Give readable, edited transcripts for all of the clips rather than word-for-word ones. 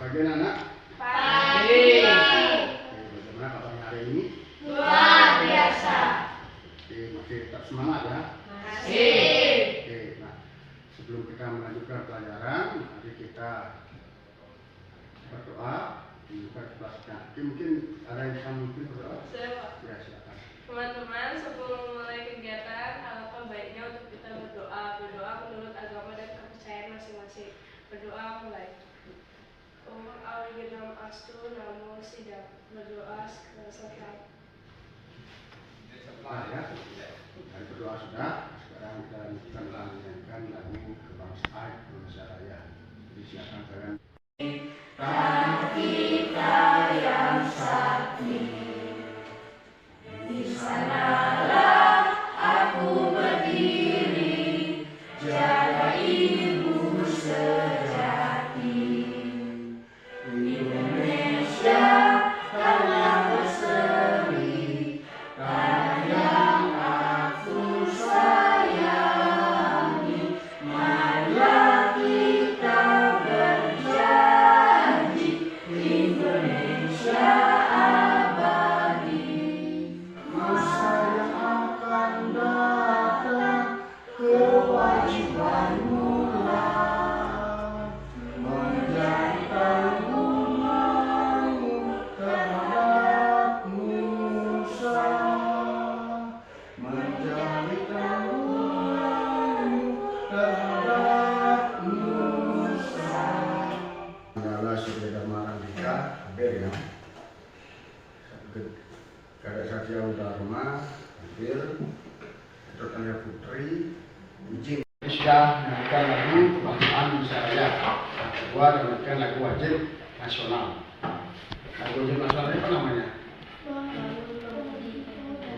Pagi anak. Pagi. Bagaimana kabarnya hari ini? Luar biasa. Masih tetap semangat ya? Masih. Nah sebelum kita melanjutkan pelajaran, mari kita berdoa. Buka kelasnya. Mungkin ada yang bisa mungkin berdoa? Saya Pak. Ya silakan. Teman-teman, sebelum memulai kegiatan, alangkah baiknya untuk kita berdoa menurut agama dan kepercayaan masing-masing. Berdoa mulai. Awalidam astu namo sidam. Berdoa selesai. Ya, dan berdoa sudah. Sekarang kita lanjutkan menyanyikan lagu kebangsaan Indonesia Raya. Disiapkan kalian. Kita yang sakti, di sanalah aku berdiri, jaga ibu sejati. Indonesia tanah berseri, tanah yang aku sayangi. Marilah kita berjanji, Indonesia abadi. Masa yang akan datang, kewajibanmu lah menjadi tanggunganmu terhadap Nusa, menjadi tanggunganmu terhadap Nusa. Adalah Surya Dharma Randika hadir ya. Kadek Satya Dharma hadir. Dr. Putri izin sudah menyanyikan lagu kebangsaan Indonesia Raya. Yang kedua menyanyikan lagu wajib nasional. Lagu wajib nasional ini apa namanya?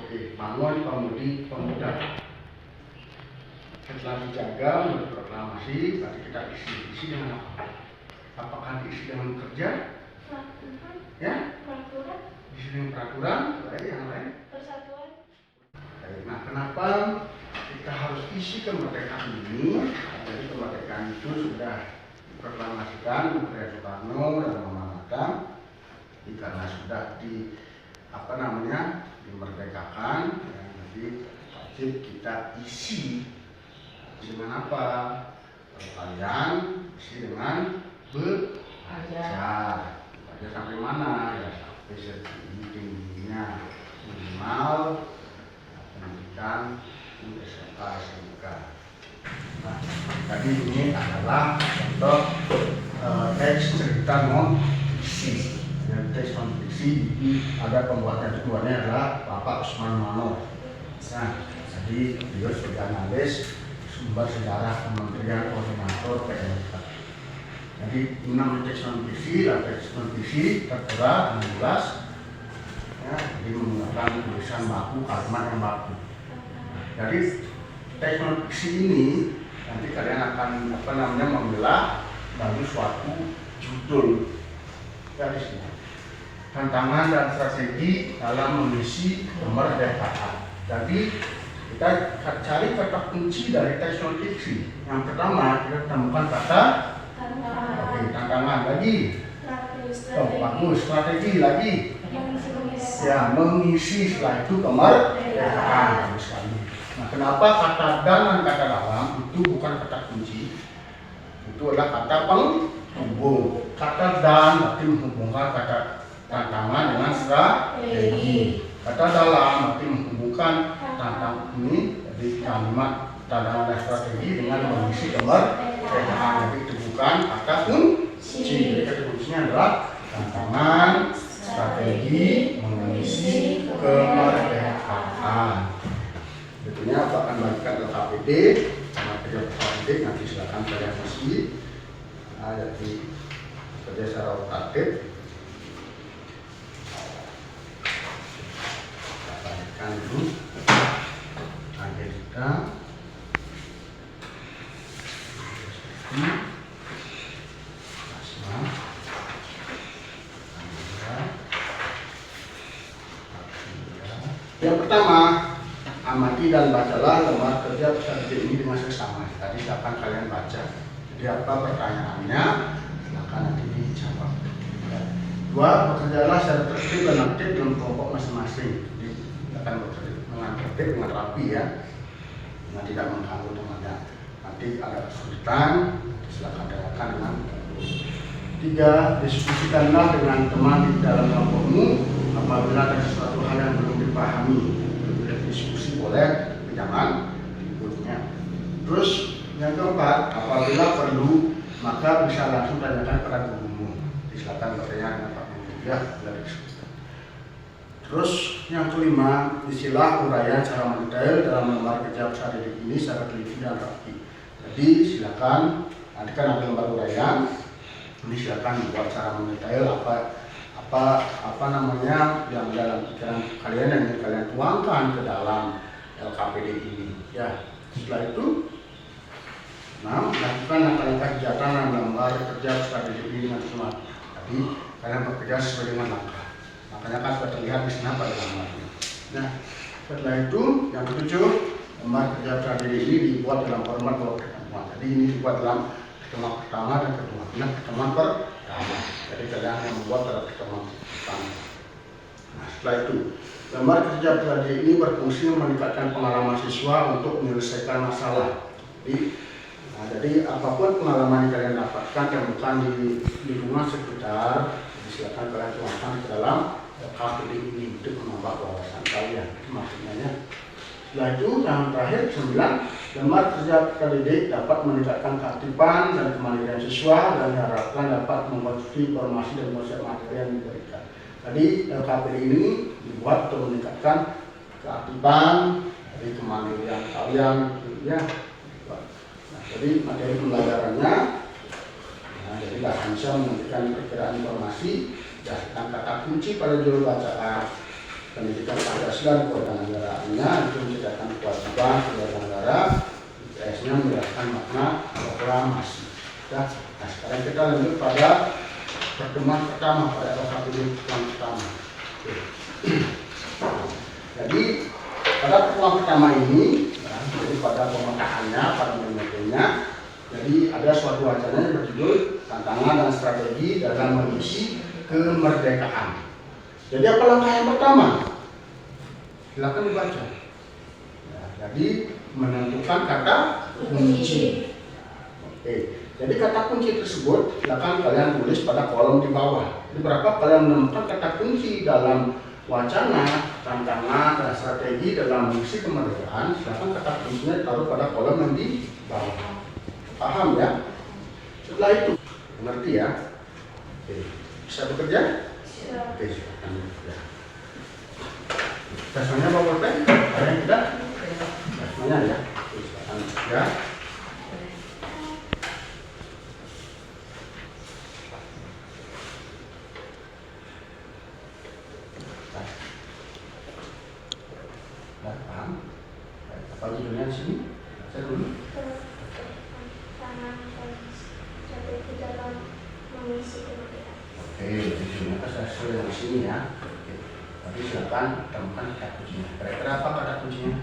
Oke, bangun pemudi pemuda. Setelah dijaga menurut proklamasi, berarti kita isi dengan apa? Apakah diisi dengan kerja? Ya? Diisi dengan peraturan? Baik, yang lain? Persatuan. Baik, nah kenapa kita harus isi kemerdekaan ini? Jadi kemerdekaan itu sudah diproklamasikan oleh Soekarno dan Mama Hatta. Karena sudah dimerdekakan, ya, jadi wajib kita isi dengan apa? Kalian isi dengan belajar. Belajar sampai mana? Ya sampai setinggi-tingginya minimal pendidikan SMK, SMK. Nah, tadi ini adalah contoh teks cerita non-fiksi. Teks non-fiksi ada pembuatnya, ketuanya adalah Bapak Usman Mano. Nah, jadi beliau sebagai analis sumber sejarah Kementerian Koordinator PMK. Jadi 6 teks non-fiksi dan teks non-fiksi tertera 16. Ya, jadi menggunakan tulisan baku, kalimat yang baku. Jadi teks non-fiksi ini nanti kalian akan memilah bagi suatu judul. Dari sini tantangan dan strategi dalam mengisi kemerdekaan. Jadi kita cari kata kunci dari teks non-fiksi. Yang pertama kita temukan kata tantangan lagi. Bagus, strategi lagi. Ya, mengisi setelah itu kemerdekaan. Nah, kenapa kata dan kata dalam itu bukan kata kunci? Itu adalah kata penghubung. Kata dan berarti menghubungkan kata tantangan dengan strategi. Kata dalam berarti menghubungkan tantangan ini, jadi kalimat tantangan dan strategi dengan mengisi kemerdekaan. Jadi itu bukan kata kunci. Jadi kata kuncinya adalah tantangan, strategi, mengisi kemerdekaan. Tentunya aku akan bagikan ke KPD, materi KPD nanti silakan kalian isi. Jadi kerja secara otatif. Kita bagikan dulu. Agenda. Yang pertama, amati dan bacalah lembar kerja peserta ini dengan seksama. Tadi silakan kalian baca. Jadi apa pertanyaannya? silakan nanti dijawab. Ya. 2. Bekerjalah secara tertib dan aktif dalam kelompok masing-masing. Jadi akan bekerja dengan tertib, dengan rapi ya, dengan tidak mengganggu temannya. Nanti ada kesulitan, silakan tanyakan dengan 3. Diskusikanlah dengan teman di dalam kelompokmu apabila ada sesuatu hal yang belum dipahami. Diskusi boleh, tapi jangan ributnya. Terus yang keempat, apabila perlu maka bisa langsung tanyakan kepada gurumu. Silakan bertanya dengan Pak Guru ya. Terus yang kelima, isilah uraian secara mendetail dalam lembar kerja usaha didik ini secara teliti dan rapi. Jadi silakan, nanti kan ada lembar uraian, ini silakan buat secara mendetail apa namanya yang dalam pikiran kalian yang ingin kalian tuangkan ke dalam LKPD ini. Ya, setelah itu, lakukan langkah-langkah kegiatan dalam lembar kerja usaha didik ini dengan semangat. Jadi kalian bekerja sesuai dengan langkah. Makanya kan sudah terlihat di sana pada gambarnya. Nah, setelah itu yang ketujuh, lembar kerja usaha didik ini dibuat dalam format pertemuan. Jadi ini dibuat dalam pertemuan pertama dan kedua. Nah, pertemuan pertama. Jadi kalian yang membuat pada pertemuan pertama. Nah, setelah itu, lembar kerja usaha didik ini berfungsi meningkatkan pengalaman siswa untuk menyelesaikan masalah. Jadi apapun pengalaman yang kalian dapatkan yang bukan di lingkungan sekitar, silakan kalian tuangkan ke dalam KPD ini untuk menambah wawasan kalian. Maksudnya ya. Setelah itu yang terakhir 9, lembar kerja didik dapat meningkatkan keaktifan dan kemandirian siswa dan diharapkan dapat mengkonsumsi informasi dan konsep materi yang diberikan. Jadi KPD ini dibuat untuk meningkatkan keaktifan dari kemandirian kalian, ya. Jadi materi pembelajarannya, jadi akan bisa memberikan perkiraan informasi dan kata kunci pada judul bacaan pendidikan Pancasila dan kewarganegaraannya itu menciptakan kewajiban warganegara, IPS-nya menjelaskan makna proklamasi. Nah, sekarang kita lanjut pada pertemuan pertama pada LKPD pertemuan pertama. Jadi pada pertemuan pertama ini, jadi pada pemetaannya, pada metodenya, jadi ada suatu wacana yang berjudul tantangan dan strategi dalam mengisi kemerdekaan. Jadi apa langkah yang pertama? Silakan dibaca. Ya, jadi menentukan kata kunci. Oke. Jadi kata kunci tersebut silakan kalian tulis pada kolom di bawah. Jadi berapa kalian menemukan kata kunci dalam wacana, tantangan, dan strategi dalam mengisi kemerdekaan, silakan kata kuncinya ditaruh pada kolom yang di bawah. Paham ya? Setelah itu, mengerti ya? Oke. Bisa bekerja? Oke, silakan bekerja. Dasarnya Bapak Pen? Ada yang tidak? Dasarnya ya? Oke, silakan bekerja. Paham? Apa judulnya di sini? Saya dulu. Oke, judulnya sesuai dengan sini ya. Oke. Tapi silakan temukan kata kuncinya. Kira-kira apa kata kuncinya?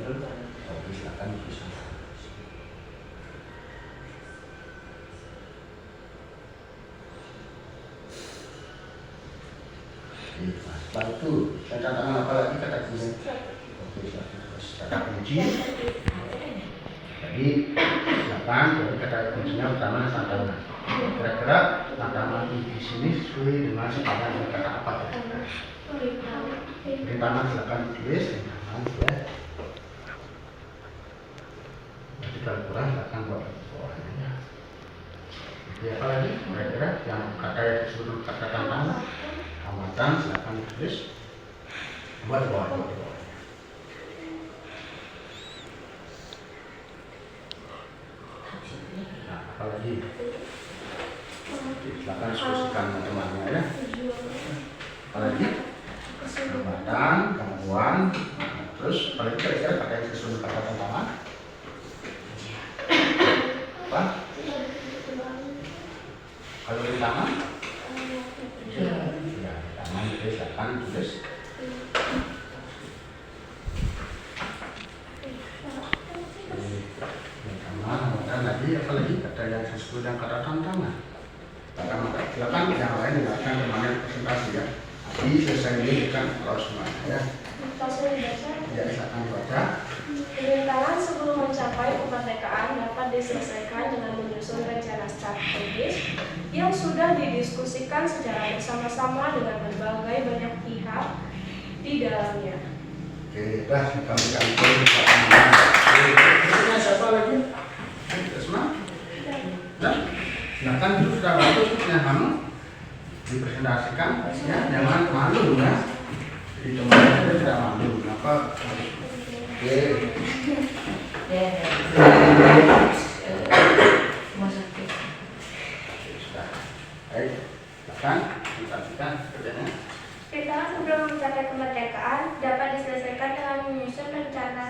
Oke, silakan bisa. Setelah itu, tantangan apa lagi kata kuncinya? Oke, kata kunci. Jadi, silakan. Jadi kata kuncinya pertama tantangan. Kira-kira tantangan di sini sesuai dengan sepadan kata apa? Tantangan silakan ditulis. Tantangan ya. Jadi kalau kurang silakan buat bawahnya. Jadi apa lagi? Kira-kira yang kata yang disebut kata tantangan. Amatan silakan ditulis. Buat bawah. Nah, apalagi silakan diskusikan teman-temannya ya. Apalagi hambatan, gangguan, terus apalagi kira-kira kata yang sesuai kata tantangan apa? Kalau di tangan ya, tangan itu silakan tulis. Lagi apalagi kata yang sesuai dengan kata tantangan. Silakan yang lain dengarkan kemarin presentasi ya. Nanti selesai ini kan kalau semuanya ya. Ya, silakan dibaca. Pemerintahan sebelum mencapai kemerdekaan dapat diselesaikan dengan menyusun rencana strategis yang sudah didiskusikan secara bersama-sama dengan berbagai banyak pihak di dalamnya. Oke, dah kami kantor siapa lagi? Esma? Dah, silakan itu sudah bagus yang kamu dipresentasikan ya, jangan malu ya. Di teman-teman tidak malu, kenapa? Oke. Sudah. Baik, silakan dilanjutkan kerjanya. Pemerintahan sebelum mencapai kemerdekaan dapat diselesaikan dengan menyusun rencana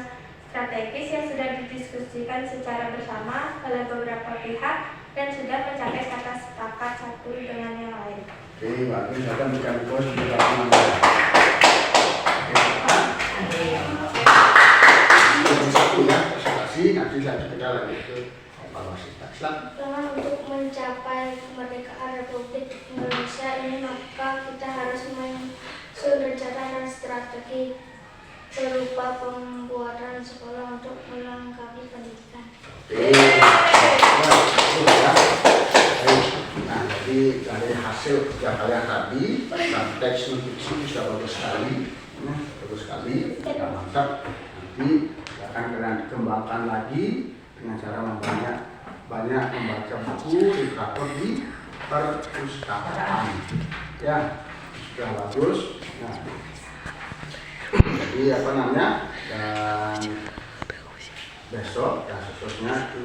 strategis yang sudah didiskusikan secara bersama oleh beberapa pihak dan sudah mencapai kata sepakat satu dengan yang lain. Oke, bagus. Silakan bukan pos di belakang Anda. Yang satu ya, presentasi nanti kita lagi ke evaluasi. Silakan. Dengan untuk mencapai kemerdekaan Republik Indonesia ini maka kita harus menyusun rencana dan strategi berupa pembuatan sekolah untuk melengkapi pendidikan. Nah, jadi dari hasil kerja kalian tadi, teks non-fiksi sudah bagus sekali, bagus sekali, sudah mantap. Nanti akan kalian kembangkan lagi dengan cara banyak membaca buku literatur di perpustakaan. Ya, sudah bagus. Nah, jadi apa namanya? Dan besok dan seterusnya itu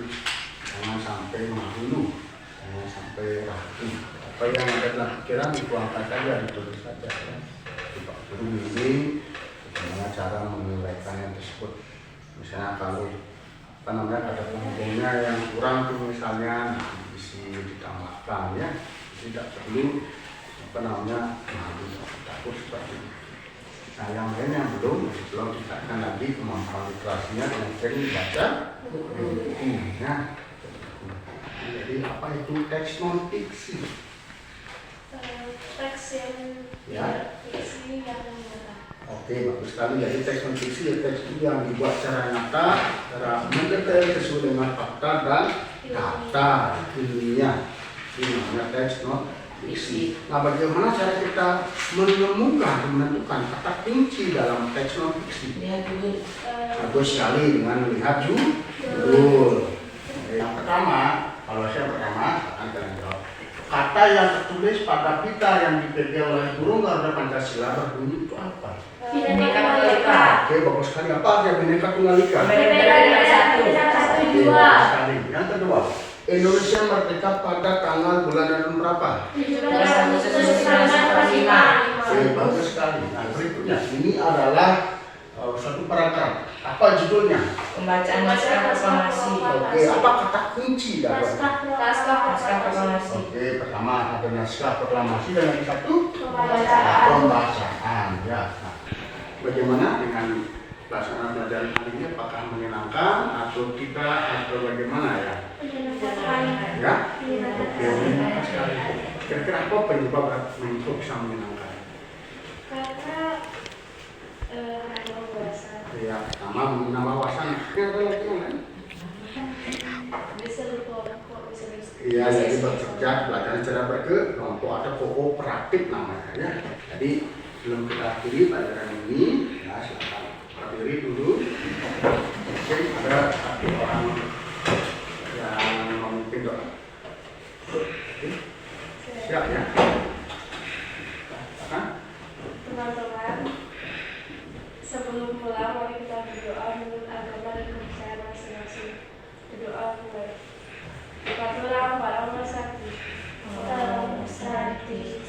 jangan sampai malu, jangan sampai ragu. Apa yang ada dalam pikiran dituangkan saja, ditulis saja. Ya. Pak Guru bimbing bagaimana cara menurunkan yang tersebut. Misalnya kalau apa namanya ada penghubungnya yang kurang tuh misalnya, nah, diisi ditambahkan ya, tidak perlu apa namanya malu takut seperti itu. Nah, yang lain yang belum dikatakan lagi kemampuan literasinya dengan sering baca buku. Ya. Jadi apa itu teks non fiksi? Teks yang fiksi yang nyata. Oke, bagus sekali. Jadi teks non fiksi teks itu yang dibuat secara nyata, secara mendetail sesuai dengan fakta dan data ilmiah. Ini namanya teks non fiksi. Nah, bagaimana cara kita menemukan dan menentukan kata kunci dalam teks non fiksi? Bagus sekali dengan melihat judul. Yang pertama, kalau saya pertama akan kalian jawab. Kata yang tertulis pada pita yang dipegang oleh burung Garuda Pancasila berbunyi itu apa? Bhinneka Tunggal Ika. Oke, bagus sekali. Apa artinya Bhinneka Tunggal Ika? Sekali. Yang kedua, Indonesia merdeka pada tanggal bulan dan berapa? 17 Agustus 1945. Oke, bagus sekali. Nah, berikutnya ini adalah suatu paragraf. Apa judulnya? Pembacaan naskah proklamasi. Oke, apa kata kunci dalam? Naskah proklamasi. Oke, pertama ada naskah proklamasi dan yang satu Pembacaan. pembacaan. Ya. Nah, bagaimana dengan pelaksanaan belajar hari ini? Apakah menyenangkan atau kita atau bagaimana ya? Ya. Oke, menyenangkan sekali. Kira-kira apa penyebab untuk bisa menyenangkan? Karena ada wawasan. Ya, nama wawasan. Ada lagi yang lain? Bisa berkelompok, bisa berdiskusi. Iya, jadi bekerja, belajar secara berkelompok atau kooperatif namanya ya. Jadi sebelum kita akhiri pelajaran ini, ya silakan berdiri dulu. Oke, ada satu orang yang memimpin doa. Oke, siap ya. Silakan. Teman-teman, sebelum pulang mari kita berdoa menurut agama dan kepercayaan masing-masing. Berdoa mulai. Berdoa pada Allah Sakti. Salam Sakti.